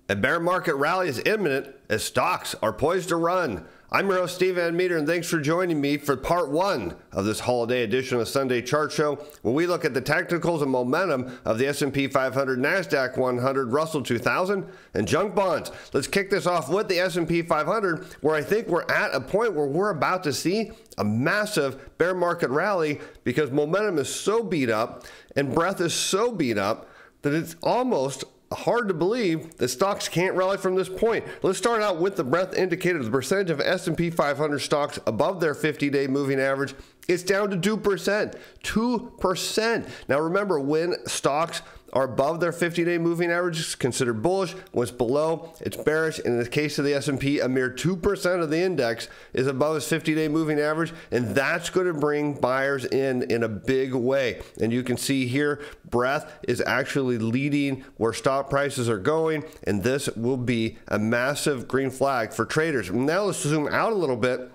A bear market rally is imminent as stocks are poised to run. I'm your host, Steven Van Metre, and thanks for joining me for part one of this holiday edition of the Sunday Chart Show, where we look at the technicals and momentum of the S&P 500, NASDAQ 100, Russell 2000, and junk bonds. Let's kick this off with the S&P 500, where I think we're at a point where we're about to see a massive bear market rally because momentum is so beat up and breadth is so beat up that it's almost hard to believe that stocks can't rally from this point. Let's start out with the breadth indicator. The percentage of S&P 500 stocks above their 50-day moving average is down to 2%. 2%. Now remember, when stocks are above their 50-day moving average, it's considered bullish. When it's below, it's bearish. In the case of the S&P, a mere 2% of the index is above its 50-day moving average, and that's going to bring buyers in a big way. And you can see here, breadth is actually leading where stock prices are going, and this will be a massive green flag for traders. Now let's zoom out a little bit.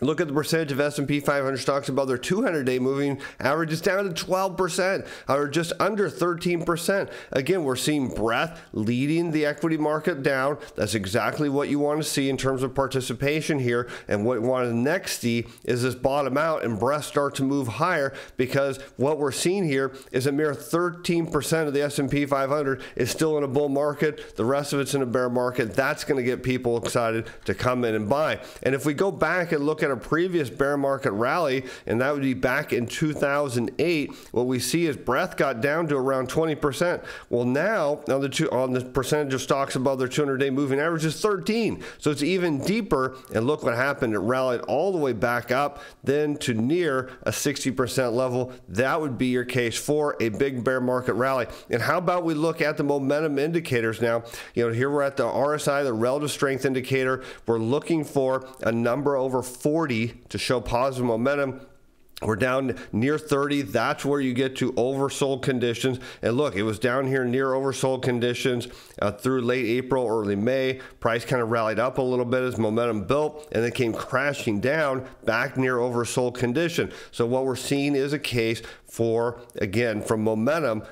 Look at the percentage of S&P 500 stocks above their 200-day moving average is down to 12%, or just under 13%. Again, we're seeing breadth leading the equity market down. That's exactly what you want to see in terms of participation here. And what you want to next see is this bottom out and breadth start to move higher, because what we're seeing here is a mere 13% of the S&P 500 is still in a bull market. The rest of it's in a bear market. That's going to get people excited to come in and buy. And if we go back and look at a previous bear market rally, and that would be back in 2008, what we see is breadth got down to around 20%. Well, now on the percentage of stocks above their 200-day moving average is 13. So it's even deeper, and look what happened. It rallied all the way back up then to near a 60% level. That would be your case for a big bear market rally. And how about we look at the momentum indicators now? You know, here we're at the RSI, the relative strength indicator. We're looking for a number over 40 to show positive momentum. We're down near 30. That's where you get to oversold conditions. And look, it was down here near oversold conditions through late April, early May. Price kind of rallied up a little bit as momentum built, and then came crashing down back near oversold condition. So what we're seeing is a case for, again, from momentum,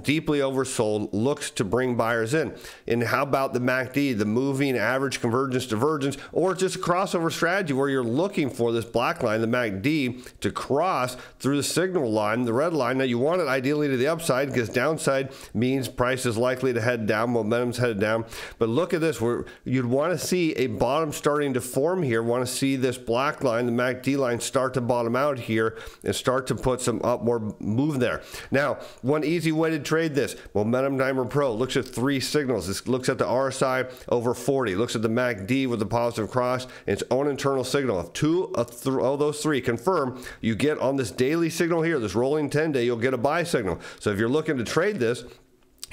deeply oversold, looks to bring buyers in. And how about the MACD, the moving average convergence divergence, or just a crossover strategy where you're looking for this black line, the MACD, to cross through the signal line, the red line. Now you want it ideally to the upside, because downside means price is likely to head down, momentum's headed down. But look at this, where you'd want to see a bottom starting to form here, want to see this black line, the MACD line, start to bottom out here and start to put some upward move there. Now, one easy way to trade this, Momentum Timer Pro looks at three signals. This looks at the RSI over 40, looks at the MACD with the positive cross, and its own internal signal. If two of those three confirm, you get on this daily signal here, this rolling 10-day, you'll get a buy signal. So if you're looking to trade this,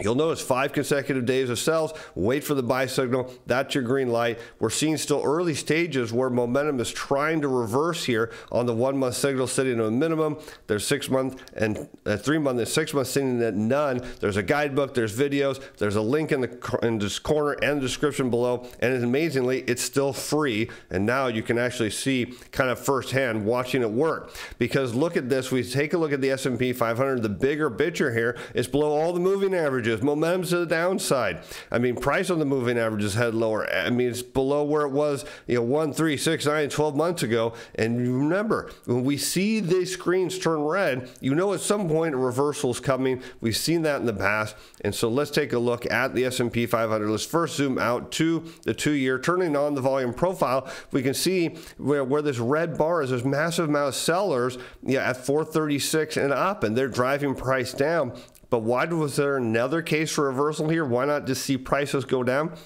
you'll notice 5 consecutive days of sells. Wait for the buy signal. That's your green light. We're seeing still early stages where momentum is trying to reverse here on the 1 month signal sitting at a minimum. There's 6 month and 3 month and 6 months sitting at none. There's a guidebook. There's videos. There's a link in this corner and the description below. And amazingly, it's still free. And now you can actually see kind of firsthand watching it work. Because look at this. We take a look at the S&P 500. The bigger picture here is below all the moving averages. Momentum's to the downside. I mean, price on the moving averages head lower. I mean, it's below where it was, 1, 3, 6, 9, 12 months ago. And remember, when we see these screens turn red, you know at some point a reversal is coming. We've seen that in the past. And so let's take a look at the S&P 500. Let's first zoom out to the 2-year. Turning on the volume profile, we can see where this red bar is. There's massive amount of sellers at 436 and up, and they're driving price down. But why was there another case for reversal here? Why not just see prices go down?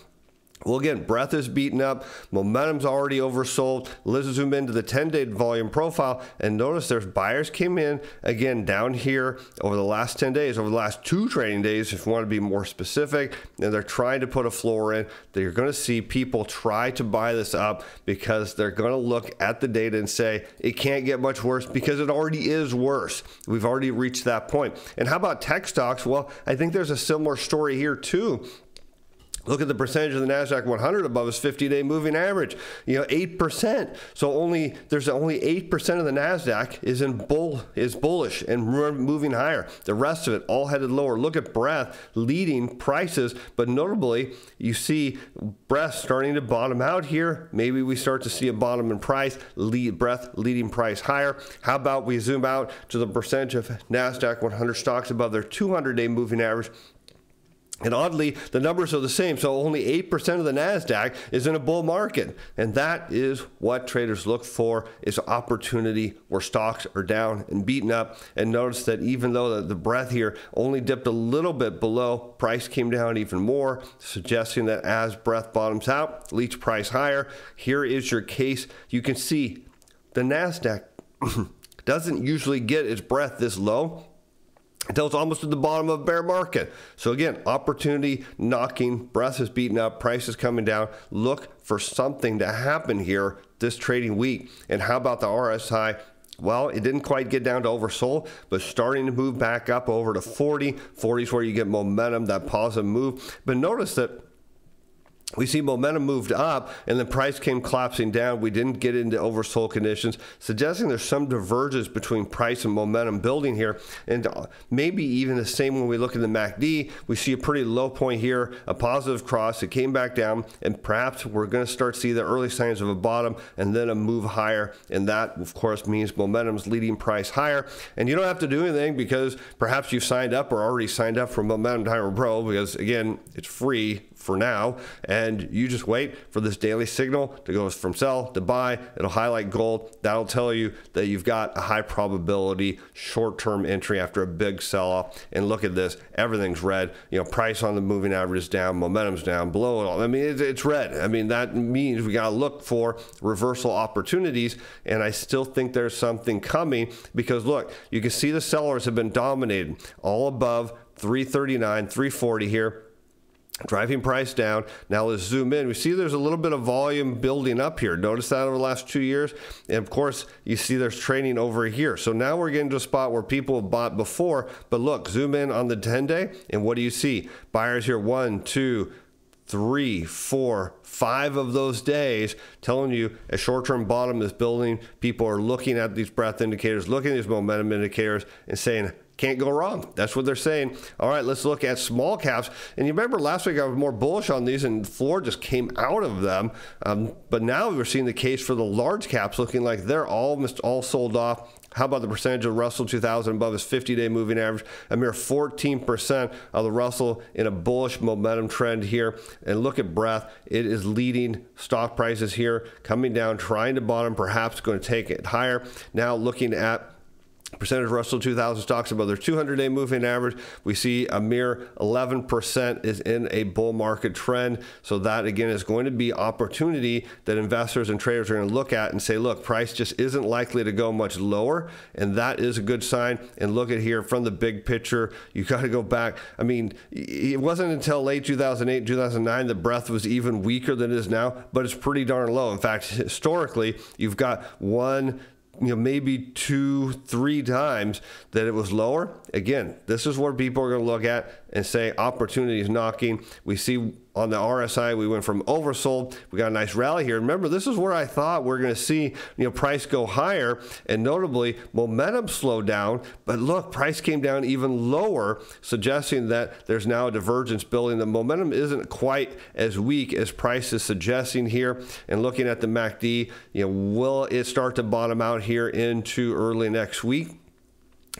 Well, again, breadth is beaten up. Momentum's already oversold. Let's zoom into the 10-day volume profile, and notice there's buyers came in, again, down here over the last 10 days, over the last 2 trading days, if you want to be more specific, and they're trying to put a floor in. You're going to see people try to buy this up because they're going to look at the data and say, it can't get much worse, because it already is worse. We've already reached that point. And how about tech stocks? Well, I think there's a similar story here too. Look at the percentage of the NASDAQ 100 above its 50-day moving average, 8%. So there's only 8% of the NASDAQ is bullish and moving higher. The rest of it all headed lower. Look at breadth leading prices, but notably you see breadth starting to bottom out here. Maybe we start to see a bottom in price, breadth leading price higher. How about we zoom out to the percentage of NASDAQ 100 stocks above their 200-day moving average? And oddly, the numbers are the same. So only 8% of the NASDAQ is in a bull market. And that is what traders look for, is opportunity where stocks are down and beaten up. And notice that even though the breadth here only dipped a little bit below, price came down even more, suggesting that as breadth bottoms out, leads price higher. Here is your case. You can see the NASDAQ doesn't usually get its breadth this low until it's almost at the bottom of a bear market. So again, opportunity knocking, breadth is beaten up, price is coming down. Look for something to happen here this trading week. And how about the RSI? Well, it didn't quite get down to oversold, but starting to move back up over to 40. 40 is where you get momentum, that positive move. But notice that we see momentum moved up and the price came collapsing down. We didn't get into oversold conditions, suggesting there's some divergence between price and momentum building here. And maybe even the same when we look at the MACD, we see a pretty low point here, a positive cross. It came back down, and perhaps we're going to start to see the early signs of a bottom and then a move higher. And that, of course, means momentum's leading price higher. And you don't have to do anything because perhaps you've signed up or already signed up for Momentum Timer Pro because, again, it's free for now, and you just wait for this daily signal to go from sell to buy. It'll highlight gold. That'll tell you that you've got a high probability short-term entry after a big sell-off. And look at this, everything's red. Price on the moving average is down, momentum's down, below it all. I mean, it's red. I mean, that means we got to look for reversal opportunities, and I still think there's something coming because look, you can see the sellers have been dominated all above 339, 340 here, driving price down. Now let's zoom in. We see there's a little bit of volume building up here. Notice that over the last 2 years. And of course, you see there's trading over here. So now we're getting to a spot where people have bought before. But look, zoom in on the 10-day. And what do you see? Buyers here, 1, 2, 3, 4, 5 of those days, telling you a short-term bottom is building. People are looking at these breadth indicators, looking at these momentum indicators and saying, can't go wrong. That's what they're saying. All right, let's look at small caps. And you remember last week I was more bullish on these and the floor just came out of them. But now we're seeing the case for the large caps looking like they're almost all sold off. How about the percentage of Russell 2000 above its 50-day moving average? A mere 14% of the Russell in a bullish momentum trend here. And look at breadth. It is leading stock prices here, coming down, trying to bottom, perhaps going to take it higher. Now looking at percentage of Russell 2000 stocks above their 200-day moving average, we see a mere 11% is in a bull market trend. So that, again, is going to be opportunity that investors and traders are going to look at and say, look, price just isn't likely to go much lower. And that is a good sign. And look at here from the big picture, you got to go back. I mean, it wasn't until late 2008, 2009, the breadth was even weaker than it is now, but it's pretty darn low. In fact, historically, you've got one, maybe 2, 3 times that it was lower. Again, this is where people are going to look at and say opportunity is knocking. We see on the RSI, we went from oversold. We got a nice rally here. Remember, this is where I thought we're going to see, price go higher, and notably momentum slowed down. But look, price came down even lower, suggesting that there's now a divergence building. The momentum isn't quite as weak as price is suggesting here. And looking at the MACD, will it start to bottom out here into early next week?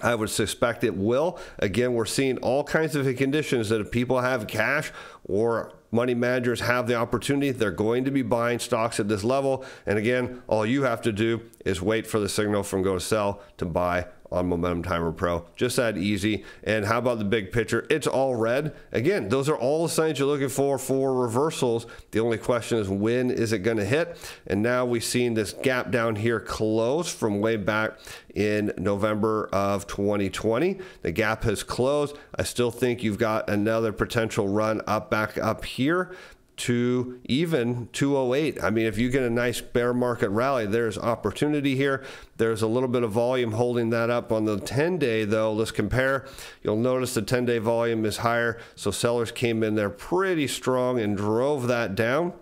I would suspect it will. Again, we're seeing all kinds of conditions that if people have cash or money managers have the opportunity, they're going to be buying stocks at this level. And again, all you have to do is wait for the signal from go to sell to buy on Momentum Timer Pro. Just that easy. And how about the big picture? It's all red. Again, those are all the signs you're looking for reversals. The only question is, when is it going to hit? And now we've seen this gap down here close from way back in November of 2020. The gap has closed. I still think you've got another potential run up, back up here to even 208. I mean, if you get a nice bear market rally, there's opportunity here. There's a little bit of volume holding that up on the 10-day, though. Let's compare. You'll notice the 10-day volume is higher, so sellers came in there pretty strong and drove that down.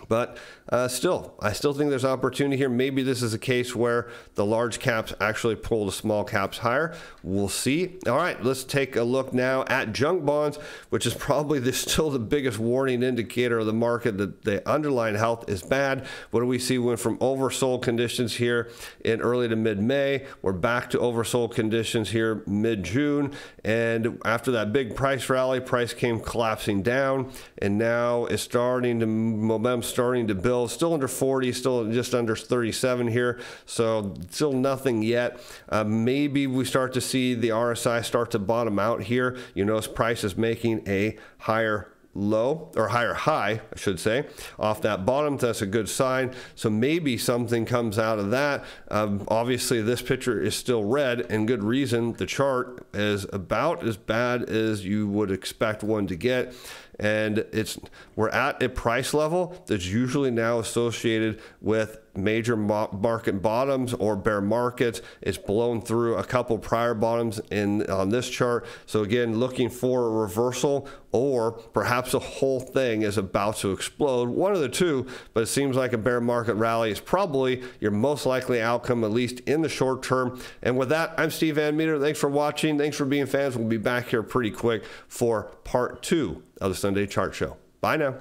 But I still think there's opportunity here. Maybe this is a case where the large caps actually pull the small caps higher. We'll see. All right, let's take a look now at junk bonds, which is probably still the biggest warning indicator of the market that the underlying health is bad. What do we see? We went from oversold conditions here in early to mid-May. We're back to oversold conditions here mid-June. And after that big price rally, price came collapsing down, and now it's momentum starting to build. Still under 40, still just under 37 here, so still nothing yet. Maybe we start to see the RSI start to bottom out here. You notice price is making a higher low, or higher high, I should say, off that bottom. That's a good sign. So maybe something comes out of that. Obviously, this picture is still red, and good reason. The chart is about as bad as you would expect one to get. And we're at a price level that's usually now associated with major market bottoms or bear markets. It's blown through a couple prior bottoms on this chart. So again, looking for a reversal, or perhaps the whole thing is about to explode. One of the two, but it seems like a bear market rally is probably your most likely outcome, at least in the short term. And with that, I'm Steve Van Metre. Thanks for watching. Thanks for being fans. We'll be back here pretty quick for part 2 of the Sunday Chart Show. Bye now.